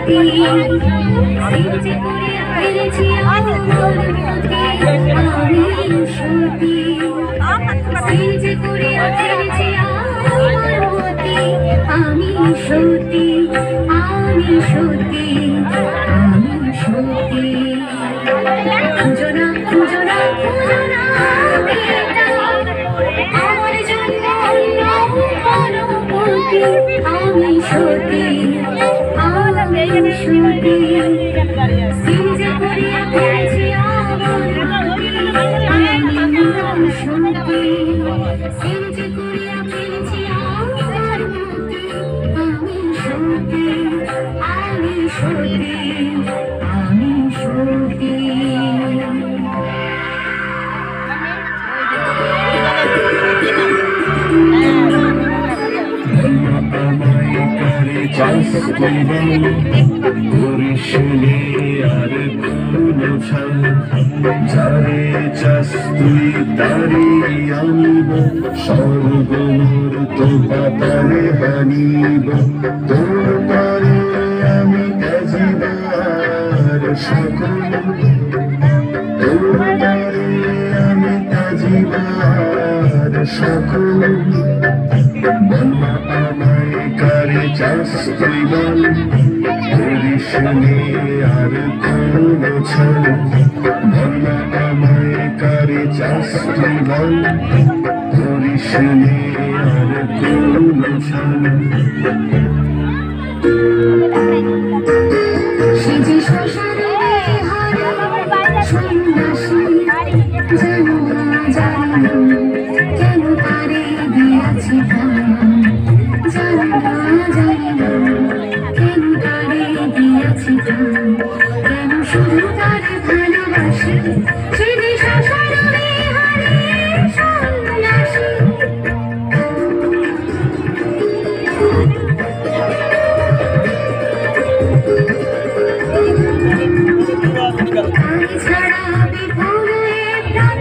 সতী সিজে করিয়া ফেলেছি আমার মতি আমি সতী সিজে করিয়া ফেলেছি আমার মতি আমি সতী আমি সতী আমি সতী খুঁজো না খুঁজো না খুঁজো না আমার জন্য আমি সতী আমি সতী সিজে করিয়া ফেলেছি আমার মতি আমি সতী সিজে করিয়া ফেলেছি আমার মতি আমি সতী আমি সতী আমি সতী পরিশনে আর কোনো ছাল যারে চাস তুই তারি আনিব স্বর্গমোর তো পাতালে হানিব তোর তারে আমি কাজিবার সকল তোর তারে আমি কাজিবার সকল বলমা আমায় কারে চাস তুই বল পরিশনে আর কোনো ছাল বলমা আমায় কারে চাস তুই বল পরিশনে আর কোনো ছাল সেজে শ্মশানে হারা সন্ন্যাসী জানো না জানো কেন তারে দিয়াছি প্রাণ জানো না জানো কেন তারে দিয়াছি প্রাণ